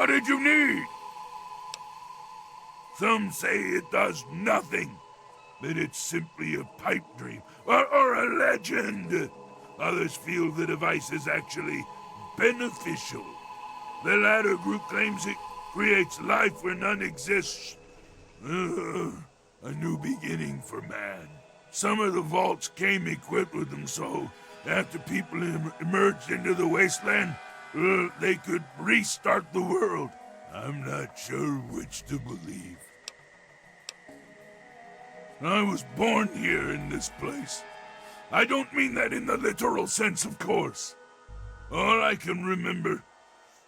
What did you need? Some say it does nothing, that it's simply a pipe dream or a legend. Others feel the device is actually beneficial. The latter group claims it creates life where none exists. A new beginning for man. Some of the vaults came equipped with them, so after people emerged into the wasteland, they could restart the world. I'm not sure which to believe. I was born here in this place. I don't mean that in the literal sense, of course. All I can remember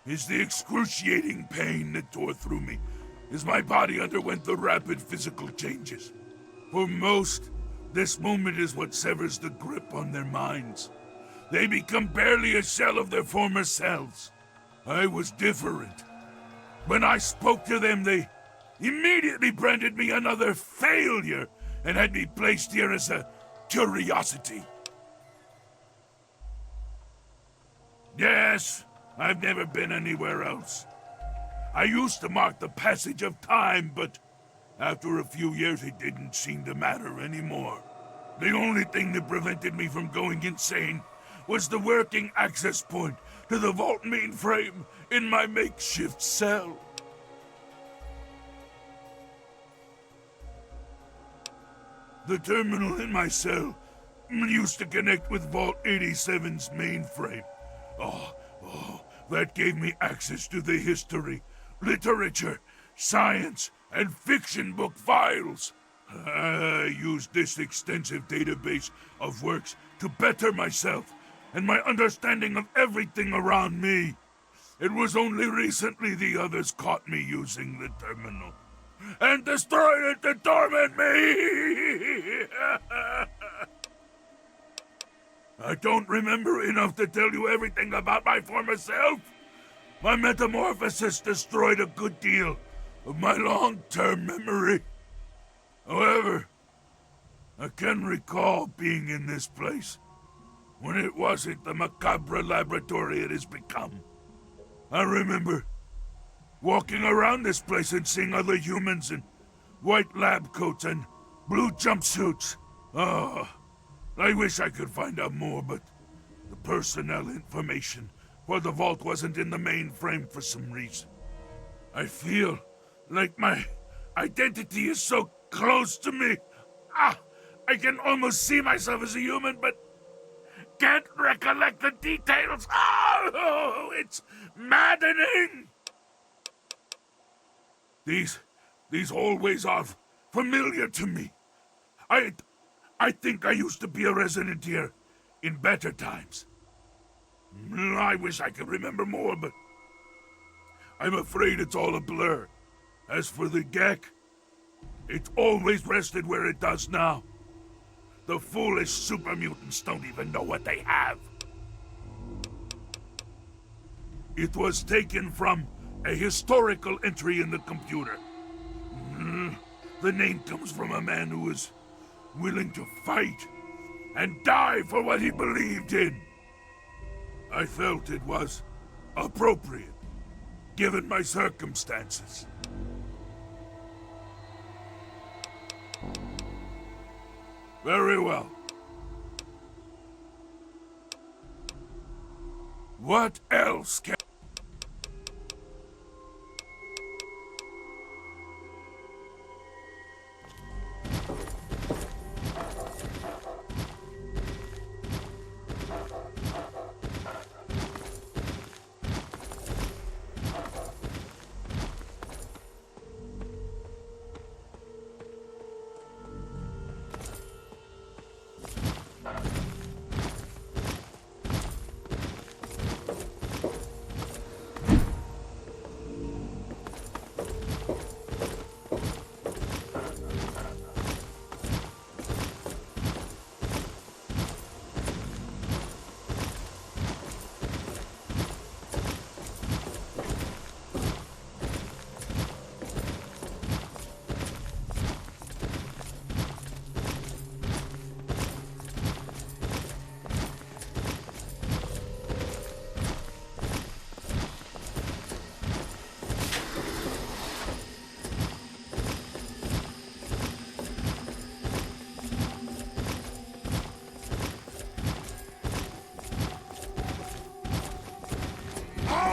is the excruciating pain that tore through me as my body underwent the rapid physical changes. For most, this moment is what severs the grip on their minds. They become barely a shell of their former selves. I was different. When I spoke to them, they immediately branded me another failure and had me placed here as a curiosity. Yes, I've never been anywhere else. I used to mark the passage of time, but after a few years it didn't seem to matter anymore. The only thing that prevented me from going insane was the working access point to the vault mainframe in my makeshift cell. The terminal in my cell used to connect with Vault 87's mainframe. Oh, that gave me access to the history, literature, science, and fiction book files. I used this extensive database of works to better myself and my understanding of everything around me. It was only recently the others caught me using the terminal and destroyed it to torment me! I don't remember enough to tell you everything about my former self. My metamorphosis destroyed a good deal of my long-term memory. However, I can recall being in this place when it wasn't the macabre laboratory it has become. I remember walking around this place and seeing other humans in white lab coats and blue jumpsuits. I wish I could find out more, but the personnel information for the vault wasn't in the mainframe for some reason. I feel like my identity is so close to me. I can almost see myself as a human, but can't recollect the details. Oh, it's maddening! These hallways are familiar to me. I think I used to be a resident here in better times. I wish I could remember more, but I'm afraid it's all a blur. As for the Gek, it's always rested where it does now. The foolish super mutants don't even know what they have. It was taken from a historical entry in the computer. The name comes from a man who was willing to fight and die for what he believed in. I felt it was appropriate, given my circumstances. Very well. What else can...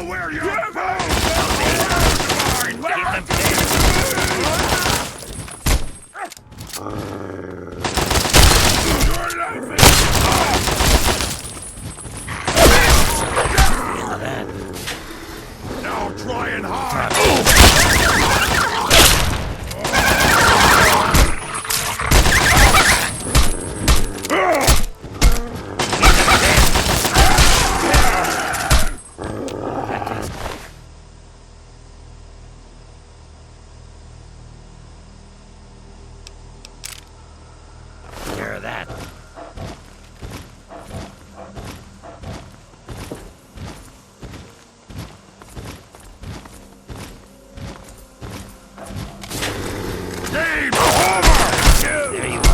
wear your Get bones! Keep them safe. Your life is Now trying hard! Hear that? Game over! There you are.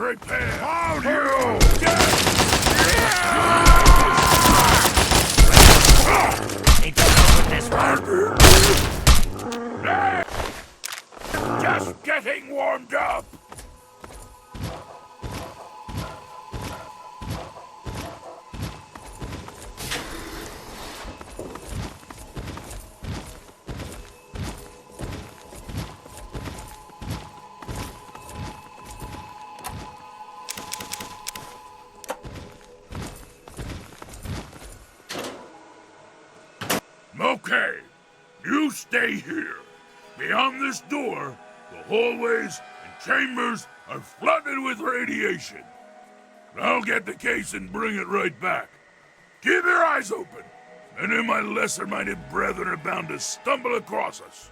prepare. Hold you! Need to help with this one. Just getting warmed up. Okay, you stay here. Beyond this door, the hallways and chambers are flooded with radiation. I'll get the case and bring it right back. Keep your eyes open. Any of my lesser-minded brethren are bound to stumble across us.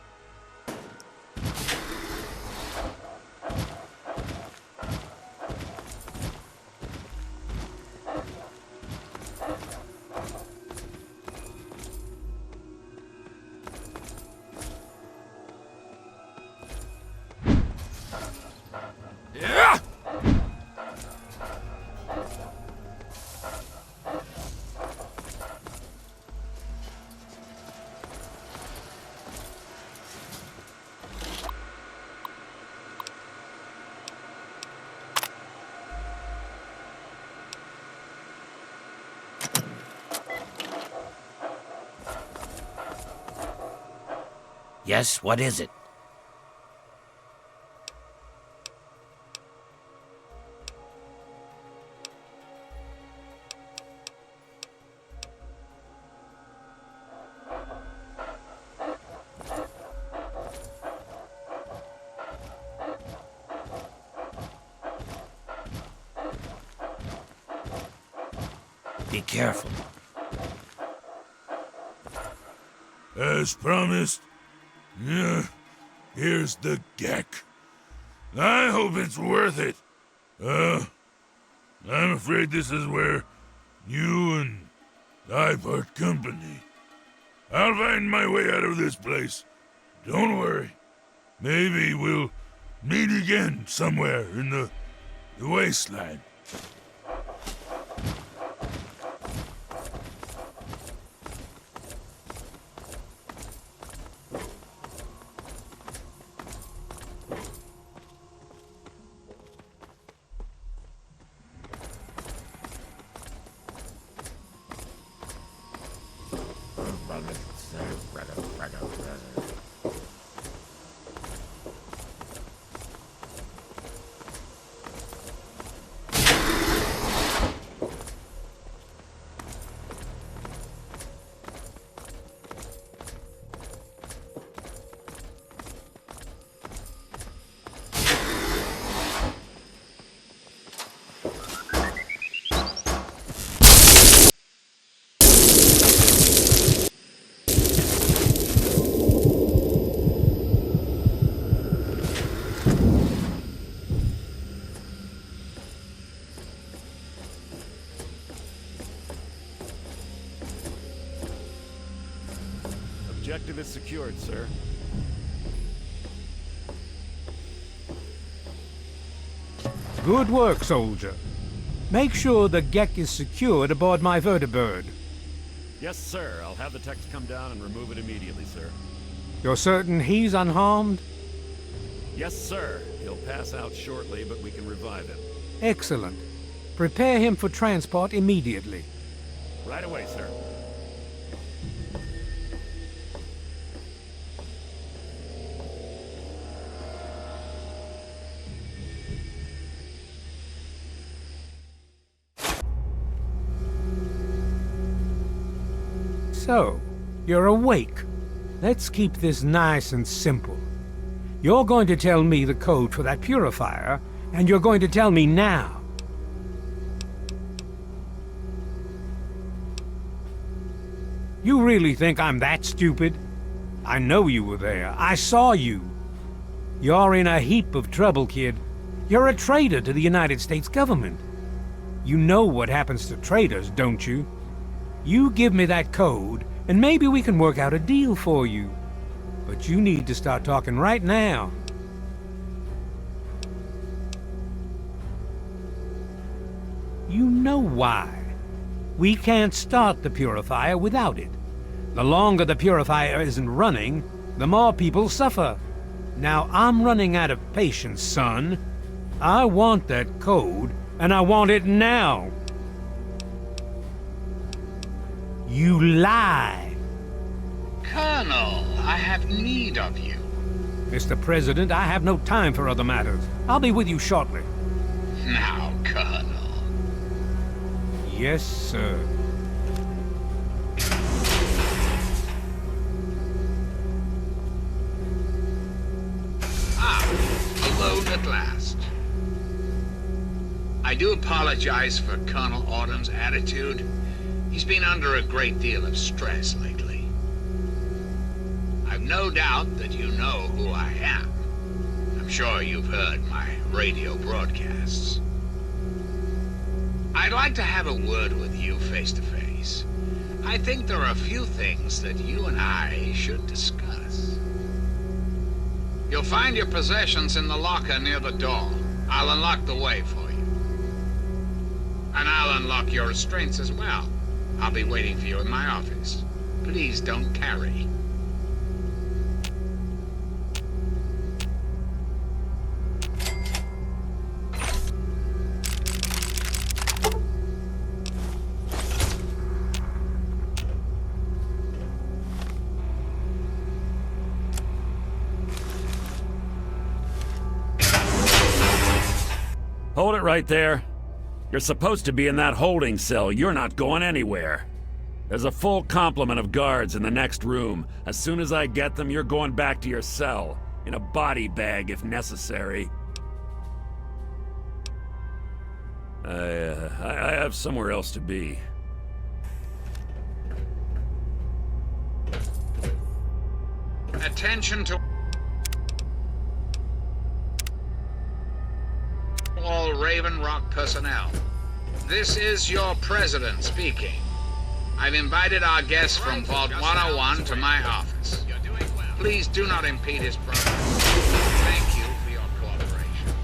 Yeah! Yes, what is it? Be careful. As promised, yeah, here's the Gek. I hope it's worth it. I'm afraid this is where you and I part company. I'll find my way out of this place. Don't worry. Maybe we'll meet again somewhere in the wasteland. Objective is secured, sir. Good work, soldier. Make sure the Gek is secured aboard my vertibird. Yes, sir. I'll have the techs come down and remove it immediately, sir. You're certain he's unharmed? Yes, sir. He'll pass out shortly, but we can revive him. Excellent. Prepare him for transport immediately. Right away, sir. So, you're awake. Let's keep this nice and simple. You're going to tell me the code for that purifier, and you're going to tell me now. You really think I'm that stupid? I know you were there. I saw you. You're in a heap of trouble, kid. You're a traitor to the United States government. You know what happens to traitors, don't you? You give me that code, and maybe we can work out a deal for you. But you need to start talking right now. You know why. We can't start the purifier without it. The longer the purifier isn't running, the more people suffer. Now I'm running out of patience, son. I want that code, and I want it now. You lie. Colonel, I have need of you. Mr. President, I have no time for other matters. I'll be with you shortly. Now, Colonel. Yes, sir. Alone at last. I do apologize for Colonel Autumn's attitude. He's been under a great deal of stress lately. I've no doubt that you know who I am. I'm sure you've heard my radio broadcasts. I'd like to have a word with you face to face. I think there are a few things that you and I should discuss. You'll find your possessions in the locker near the door. I'll unlock the way for you. And I'll unlock your restraints as well. I'll be waiting for you in my office. Please don't tarry. Hold it right there. You're supposed to be in that holding cell. You're not going anywhere. There's a full complement of guards in the next room. As soon as I get them, you're going back to your cell. In a body bag, if necessary. I have somewhere else to be. Attention to all Raven Rock personnel. This is your president speaking. I've invited our guest from Vault 101 to my office. Please do not impede his progress. Thank you for your cooperation.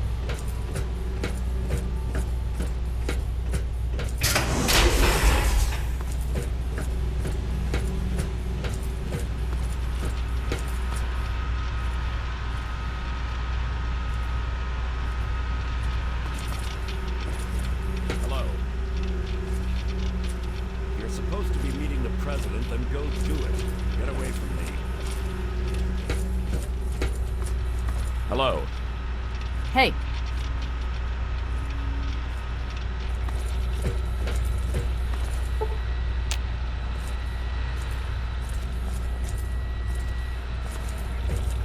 Hello. You're supposed to be meeting the president, then go do it. Get away from me. Hello. Hey,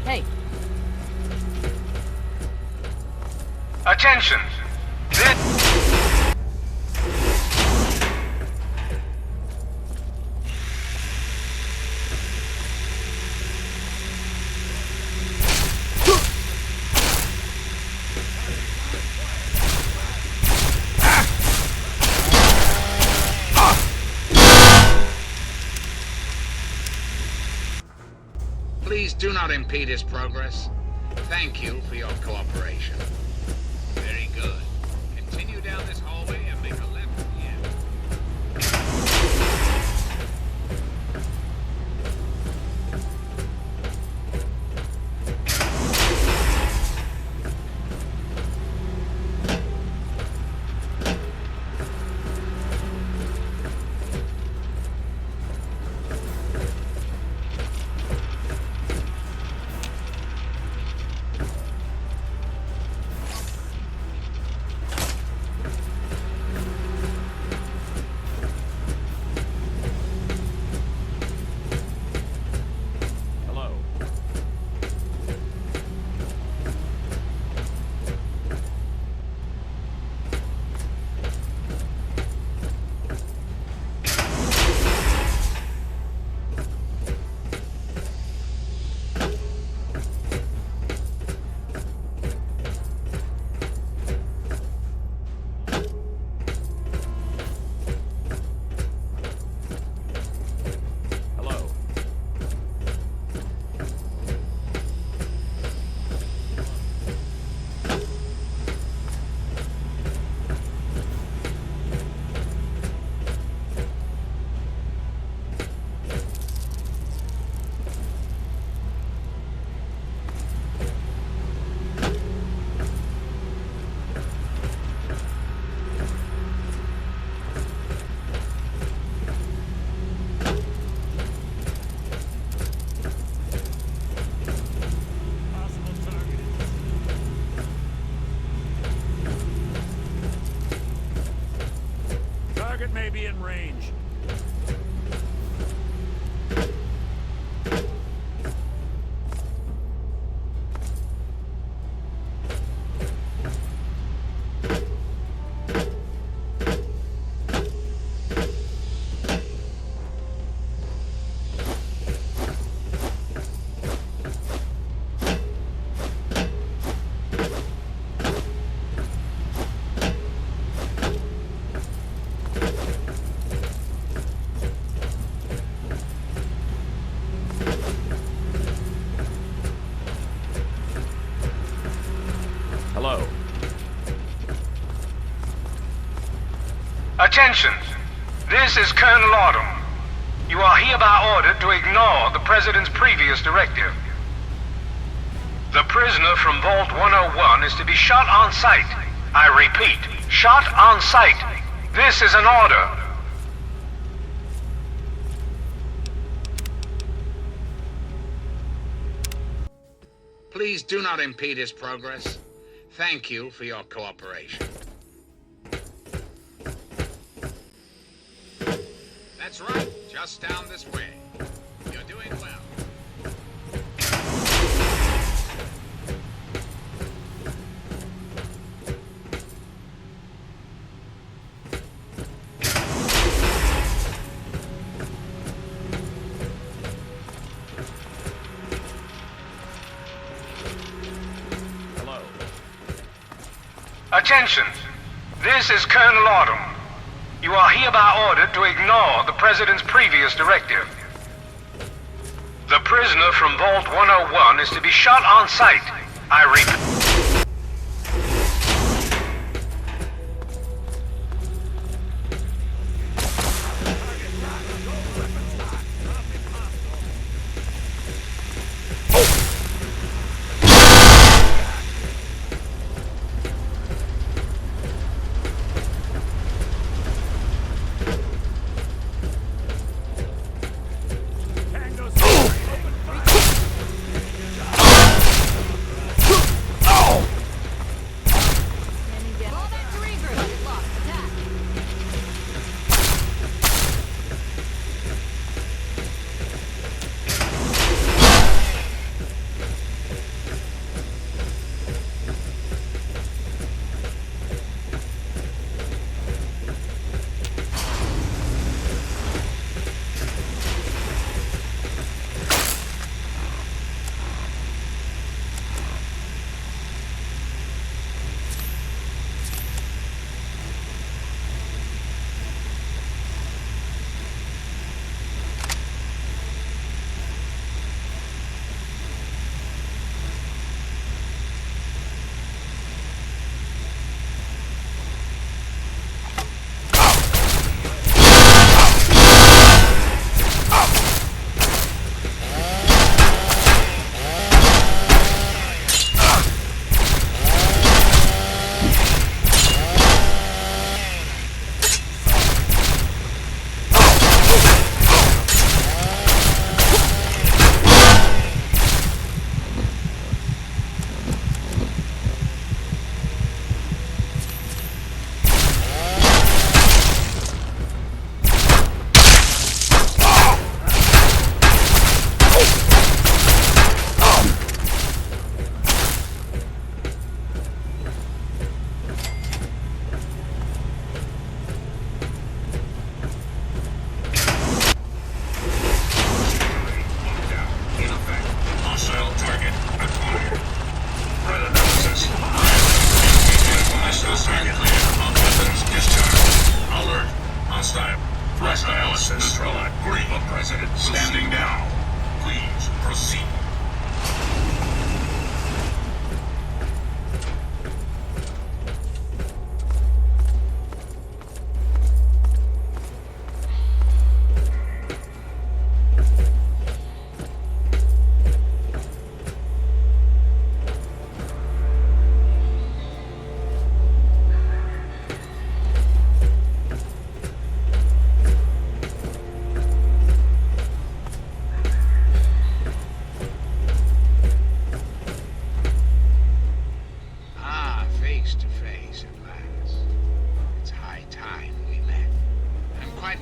hey, Attention! do not impede his progress. Thank you for your cooperation. Very good. Continue down this hallway and make a left at the end. Hello. Hello. Possible target. Target may be in range. Hello. Attention! This is Colonel Autumn. You are hereby ordered to ignore the President's previous directive. The prisoner from Vault 101 is to be shot on sight. I repeat, shot on sight. This is an order. Please do not impede his progress. Thank you for your cooperation. That's right, just down this way. You're doing well. Hello. Attention! This is Colonel Autumn. You are hereby ordered to ignore the President's previous directive. The prisoner from Vault 101 is to be shot on sight. I repeat. Tango's open fire.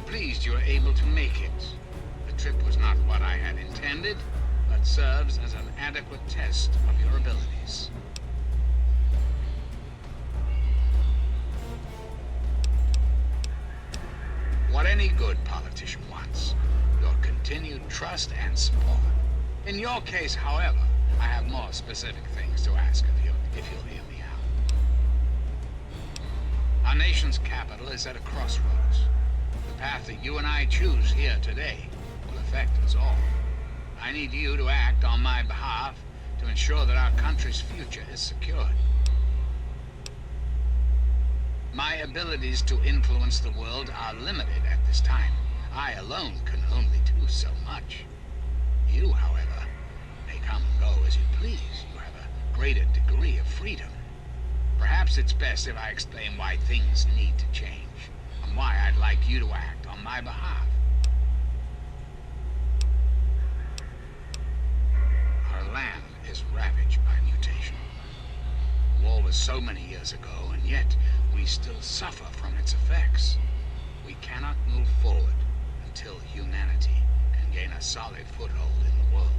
pleased you were able to make it. The trip was not what I had intended, but serves as an adequate test of your abilities. What any good politician wants, your continued trust and support. In your case, however, I have more specific things to ask of you, if you'll hear me out. Our nation's capital is at a crossroads. The path that you and I choose here today will affect us all. I need you to act on my behalf to ensure that our country's future is secured. My abilities to influence the world are limited at this time. I alone can only do so much. You, however, may come and go as you please. You have a greater degree of freedom. Perhaps it's best if I explain why things need to change, and why I'd like you to act on my behalf. Our land is ravaged by mutation. The war was so many years ago, and yet we still suffer from its effects. We cannot move forward until humanity can gain a solid foothold in the world.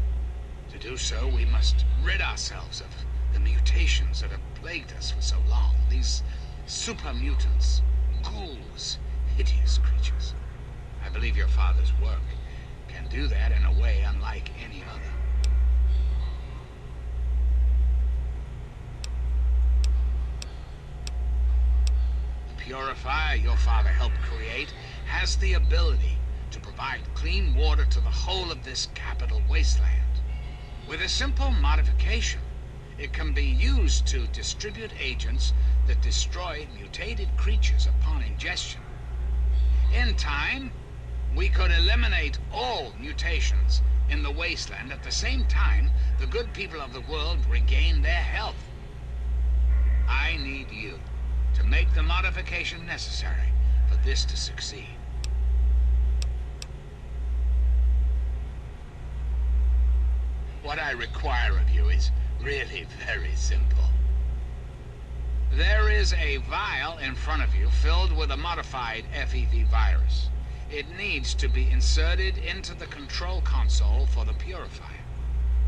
To do so, we must rid ourselves of the mutations that have plagued us for so long. These super mutants, ghouls, hideous creatures. I believe your father's work can do that in a way unlike any other. Purifier your father helped create has the ability to provide clean water to the whole of this capital wasteland. With a simple modification, it can be used to distribute agents that destroy mutated creatures upon ingestion. In time, we could eliminate all mutations in the wasteland at the same time the good people of the world regain their health. I need you to make the modification necessary for this to succeed. What I require of you is really very simple. There is a vial in front of you filled with a modified FEV virus. It needs to be inserted into the control console for the purifier.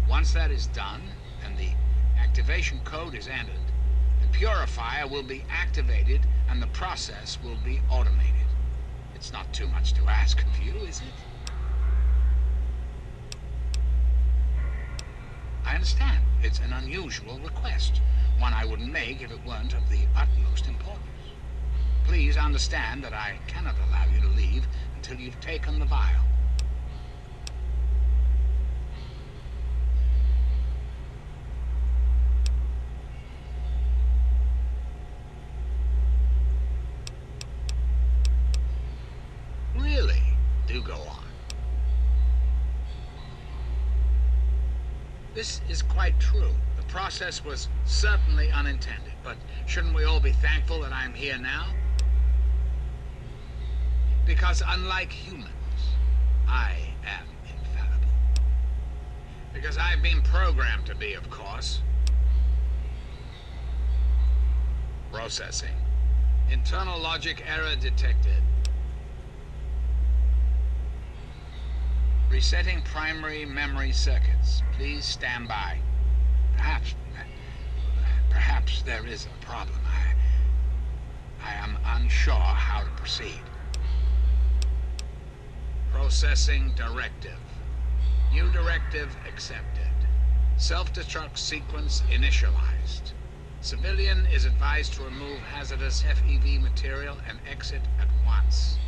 Once that is done, and the activation code is entered, the purifier will be activated and the process will be automated. It's not too much to ask of you, is it? I understand. It's an unusual request, one I wouldn't make if it weren't of the utmost importance. Please understand that I cannot allow you to leave until you've taken the vial. Really? Do go on. This is quite true. The process was certainly unintended, but shouldn't we all be thankful that I'm here now? Because unlike humans, I am infallible. Because I've been programmed to be, of course. Processing. Internal logic error detected. Resetting primary memory circuits. Please stand by. Perhaps there is a problem. I am unsure how to proceed. Processing directive. New directive accepted. Self-destruct sequence initialized. Civilian is advised to remove hazardous FEV material and exit at once.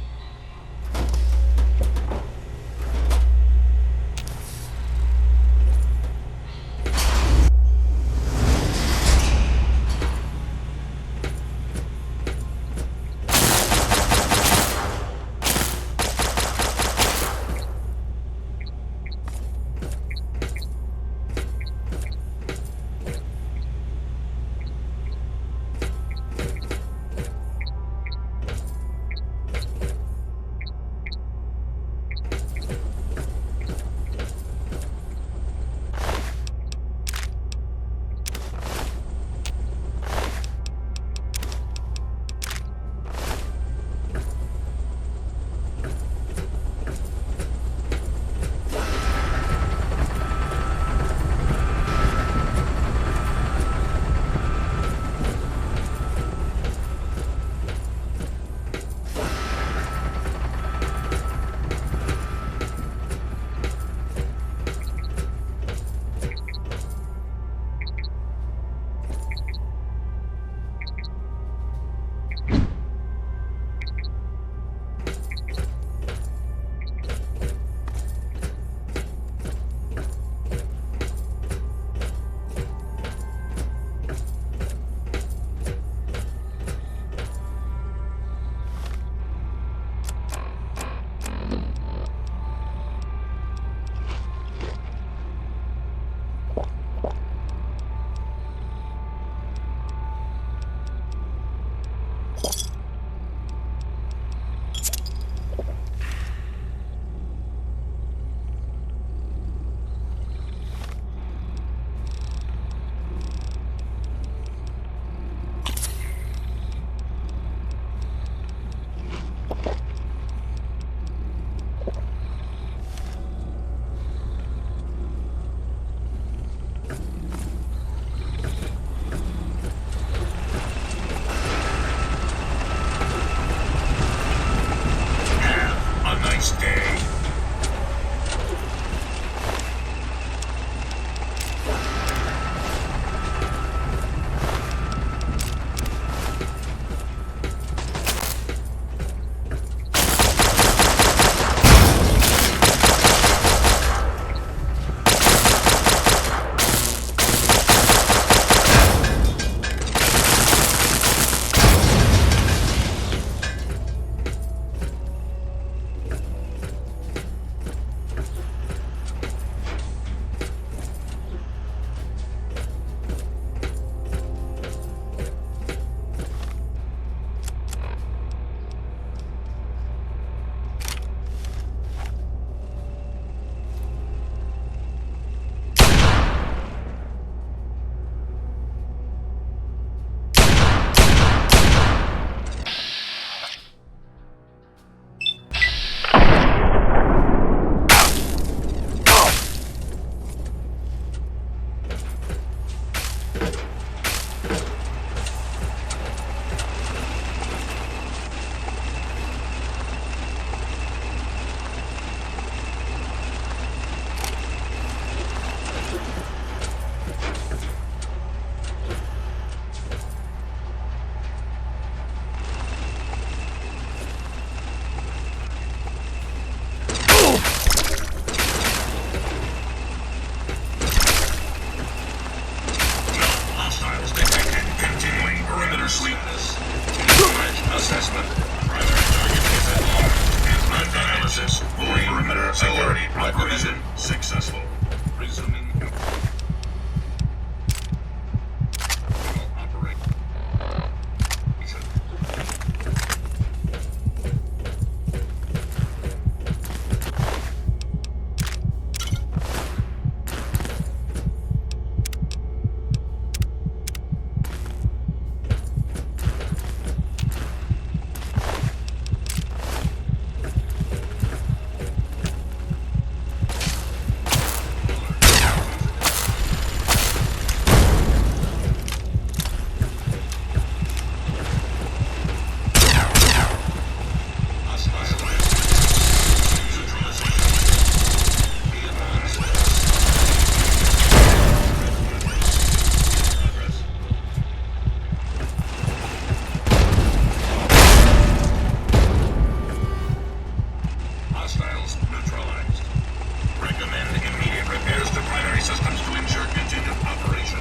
assessment. Primary target is at home. Analysis. Full perimeter security provision successful. Resuming. Operate. Hostiles neutralized. Recommend immediate repairs to primary systems to ensure continued operation.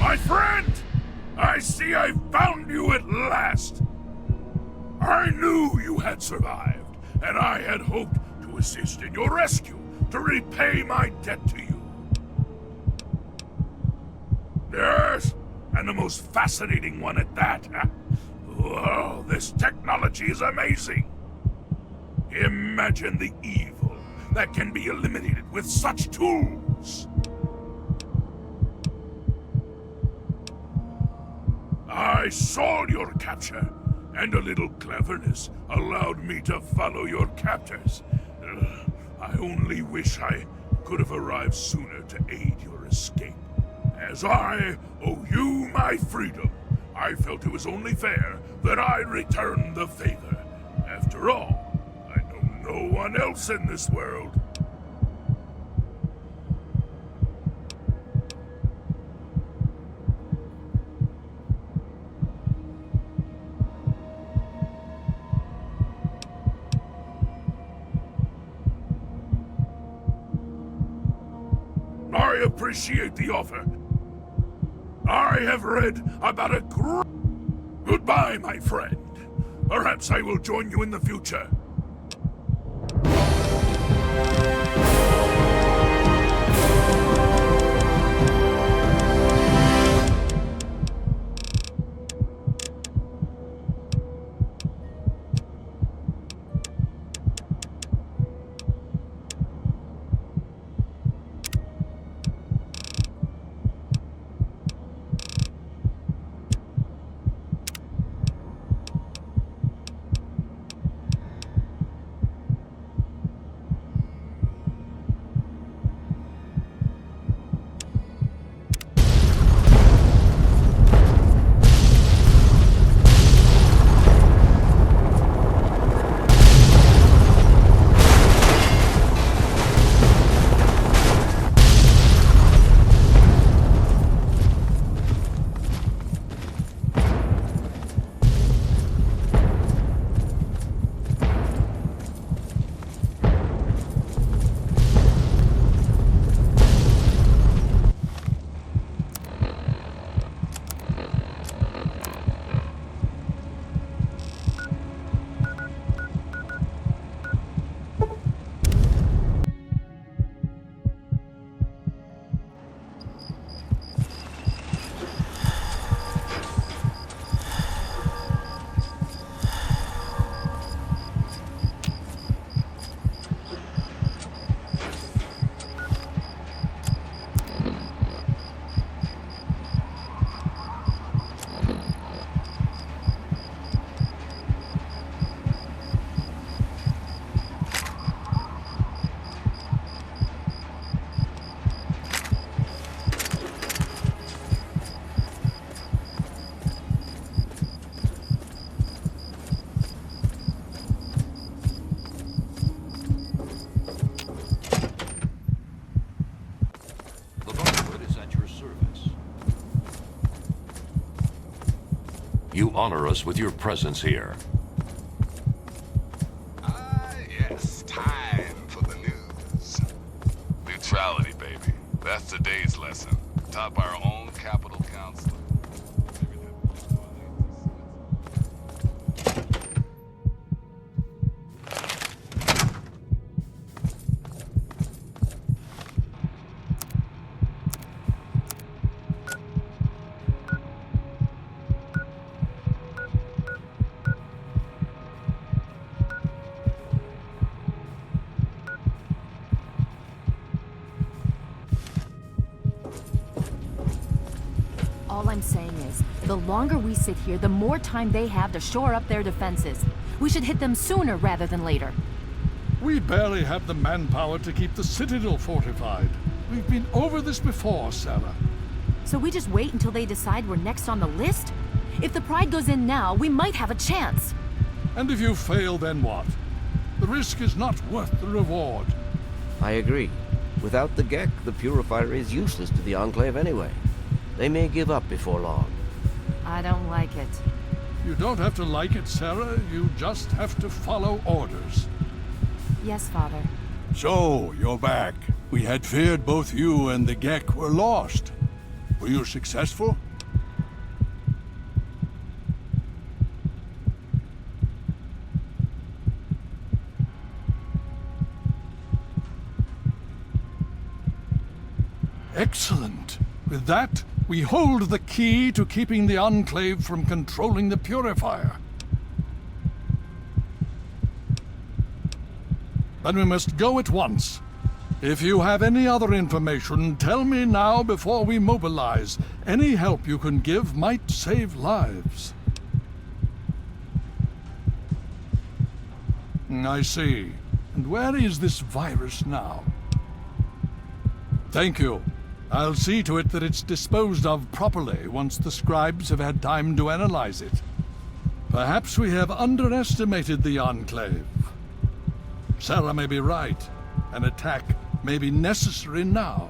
My friend! I see I found you at last! I knew you had survived, and I had hoped to assist in your rescue, to repay my debt to you. Yes, and the most fascinating one at that. Whoa, this technology is amazing! Imagine the evil that can be eliminated with such tools! I saw your capture, and a little cleverness allowed me to follow your captors. I only wish I could have arrived sooner to aid your escape. As I owe you my freedom, I felt it was only fair that I return the favor. After all, I know no one else in this world. I appreciate the offer. I have read about a Goodbye, my friend. Perhaps I will join you in the future. You honor us with your presence here. Ah, yes, time for the news. Neutrality, baby. That's today's lesson. Taught by our own Capitol Council. All I'm saying is, the longer we sit here, the more time they have to shore up their defenses. We should hit them sooner rather than later. We barely have the manpower to keep the Citadel fortified. We've been over this before, Sarah. So we just wait until they decide we're next on the list? If the Pride goes in now, we might have a chance. And if you fail, then what? The risk is not worth the reward. I agree. Without the Gek, the Purifier is useless to the Enclave anyway. They may give up before long. I don't like it. You don't have to like it, Sarah. You just have to follow orders. Yes, Father. So, you're back. We had feared both you and the Gek were lost. Were you successful? Excellent. With that, we hold the key to keeping the Enclave from controlling the Purifier. Then we must go at once. If you have any other information, tell me now before we mobilize. Any help you can give might save lives. I see. And where is this virus now? Thank you. I'll see to it that it's disposed of properly once the scribes have had time to analyze it. Perhaps we have underestimated the Enclave. Sarah may be right. An attack may be necessary now.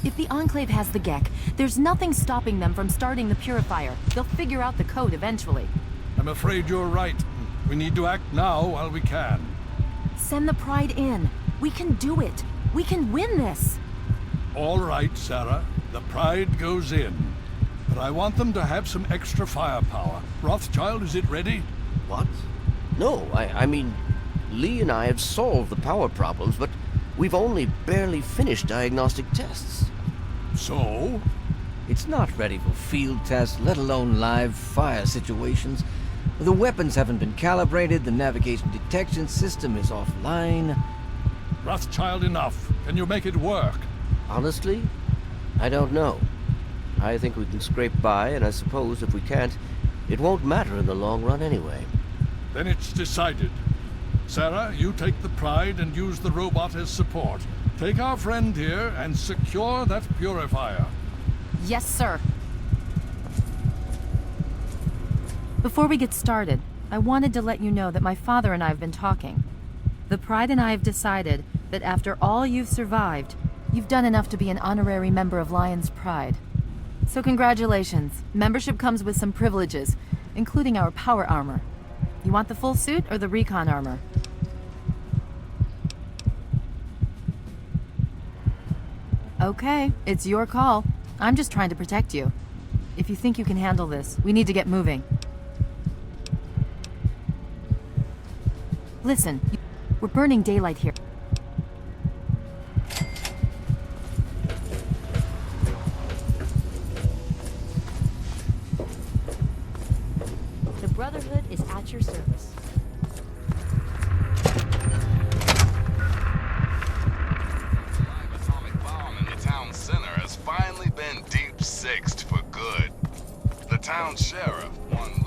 If the Enclave has the Gek, there's nothing stopping them from starting the Purifier. They'll figure out the code eventually. I'm afraid you're right. We need to act now while we can. Send the Pride in. We can do it. We can win this. All right, Sarah. The Pride goes in. But I want them to have some extra firepower. Rothschild, is it ready? What? No, I mean, Lee and I have solved the power problems, but we've only barely finished diagnostic tests. So? It's not ready for field tests, let alone live fire situations. The weapons haven't been calibrated, the navigation detection system is offline. Rothschild, enough. Can you make it work? Honestly, I don't know. I think we can scrape by, and I suppose if we can't, it won't matter in the long run anyway. Then it's decided. Sarah, you take the Pride and use the robot as support. Take our friend here and secure that Purifier. Yes, sir. Before we get started, I wanted to let you know that my father and I have been talking. The Pride and I have decided that after all you've survived, you've done enough to be an honorary member of Lion's Pride. So congratulations. Membership comes with some privileges, including our power armor. You want the full suit or the recon armor? Okay, it's your call. I'm just trying to protect you. If you think you can handle this, we need to get moving. Listen, we're burning daylight here. The Brotherhood is at your service. The live atomic bomb in the town center has finally been deep-sixed for good. The town sheriff, one